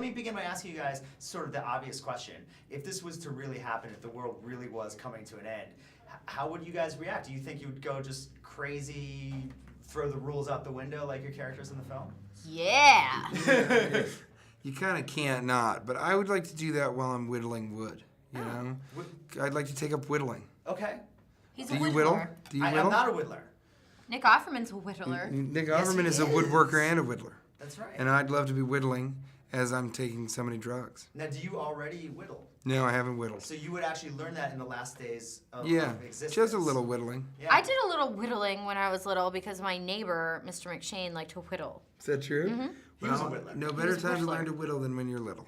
let me begin by asking you guys sort of the obvious question. If this was to really happen, if the world really was coming to an end, how would you guys react? Do you think you would go just crazy, throw the rules out the window like your characters in the film? Yeah. You kind of can't not, but I would like to do that while I'm whittling wood, you know? I'd like to take up whittling. Okay. He's Do a you whittler. whittle? Do you whittle? I'm not a whittler. Nick Offerman's a whittler. Nick Yes, Offerman he is a is. woodworker and a whittler. That's right. And I'd love to be whittling as I'm taking so many drugs. Now, do you already whittle? No, I haven't whittled. So you would actually learn that in the last days of existence? Just a little whittling. Yeah. I did a little whittling when I was little because my neighbor, Mr. McShane, liked to whittle. Is that true? Mm-hmm. He was a whittler. No better was a time to whittler. learn to whittle than when you're little.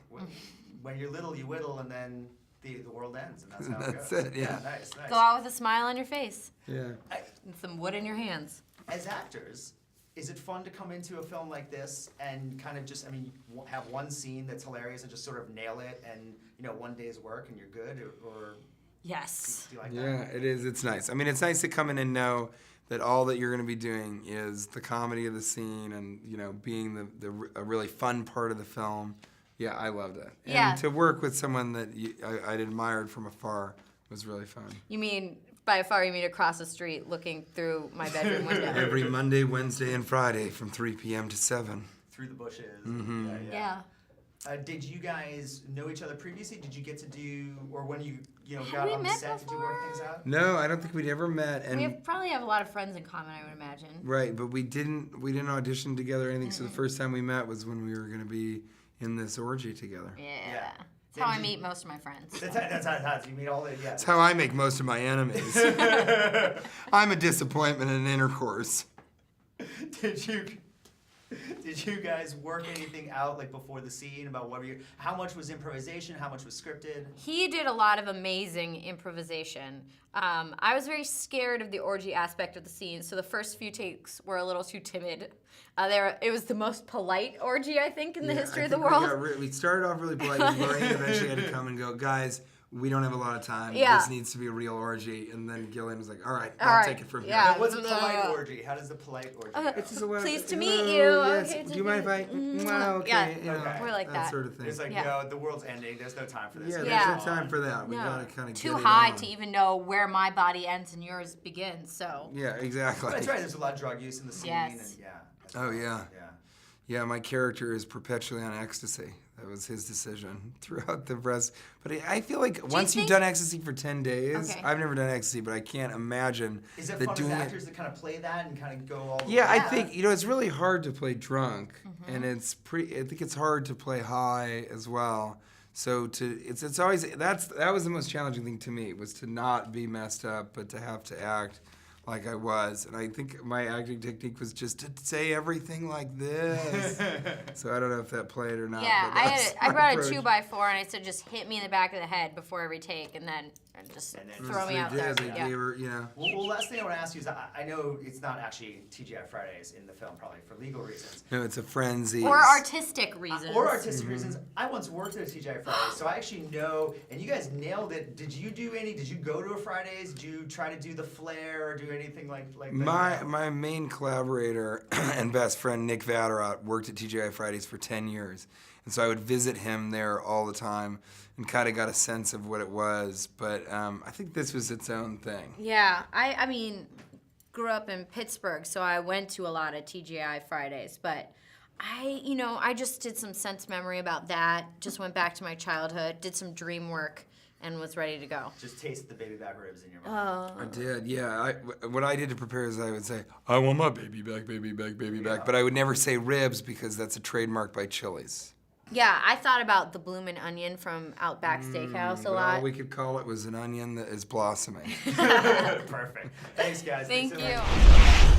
When you're little, you whittle, and then the world ends, and that's how That's it goes. it, yeah. Nice. Go out with a smile on your face Yeah. and some wood in your hands. As actors, is it fun to come into a film like this and kind of just, have one scene that's hilarious and just sort of nail it, and one day's work and you're good, or Yes. do you like that? Yeah, it is. It's nice. I mean, it's nice to come in and know that all that you're going to be doing is the comedy of the scene and, being a really fun part of the film. Yeah, I loved it. Yeah. And to work with someone that I'd admired from afar was really fun. You mean, by far, you mean across the street looking through my bedroom window? Every Monday, Wednesday, and Friday from 3 p.m. to 7. Through the bushes. Mm-hmm. Yeah. Did you guys know each other previously? Did you get to do, or when you Have got we on the met set, did you work things out? No, I don't think we'd ever met. And We probably have a lot of friends in common, I would imagine. right, but we didn't audition together or anything. So the first time we met was when we were going to be in this orgy together. Yeah. That's how I meet most of my friends. That's how you meet all the, yeah. That's how I make most of my enemies. I'm a disappointment in intercourse. Did you guys work anything out like before the scene about how much was improvisation, how much was scripted? He did a lot of amazing improvisation. I was very scared of the orgy aspect of the scene, so the first few takes were a little too timid. It was the most polite orgy, I think, in the history of the world. We started off really polite, and Lorraine eventually had to come and go, guys, we don't have a lot of time. Yeah. This needs to be a real orgy. And then Gillian was like, all right, All I'll right, take it from here. yeah. Now, what's a polite orgy? How does the polite orgy go? It's just a lot of, Pleased to meet "Hello, you. yes, Okay, do you mind if I? Well, okay. Yeah, you know, okay. We're like that. sort of thing. It's like, Yeah. no, the world's ending. There's no time for this. Yeah, Yeah. there's no time for that. We No. gotta kind of Too get it high on. to even know where my body ends and yours begins, so. Yeah, exactly. That's right. There's a lot of drug use in the scene. Yes. And that's Oh, right. yeah. Yeah. Yeah, my character is perpetually on ecstasy. That was his decision throughout the rest. But I feel like once you've think- done ecstasy for 10 days, Okay. I've never done ecstasy, but I can't imagine Is it that fun as doing actors to kind of play that and kind of go all the Yeah, way? I think it's really hard to play drunk, and I think it's hard to play high as well. So it's always that was the most challenging thing to me, was to not be messed up, but to have to act like I was. And I think my acting technique was just to say everything like this. So I don't know if that played or not. Yeah, but that's I my brought approach. a 2x4 and I said just hit me in the back of the head before every take and then just And then throw me They out did, there. They Yeah. gave her, you know. Well, last thing I want to ask you is, I know it's not actually TGI Fridays in the film, probably for legal reasons. No, it's a frenzy. Or artistic reasons. Or artistic reasons. I once worked at a TGI Fridays, so I actually know, and you guys nailed it. Did you go to a Fridays? Did you try to do the flair or do anything like that? My main collaborator and best friend, Nick Vatterott, worked at TGI Fridays for 10 years. And so I would visit him there all the time and kind of got a sense of what it was. But I think this was its own thing. Yeah, I mean, grew up in Pittsburgh, so I went to a lot of TGI Fridays, but I just did some sense memory about that, just went back to my childhood, did some dream work, and was ready to go. Just taste the baby back ribs in your mouth. I did, yeah. What I did to prepare is I would say, I want my baby back, baby back, baby back. But I would never say ribs because that's a trademark by Chili's. Yeah, I thought about the bloomin' onion from Outback Steakhouse a But lot. all we could call it was an onion that is blossoming. Perfect. Thanks, guys. Thank Thanks so you. much.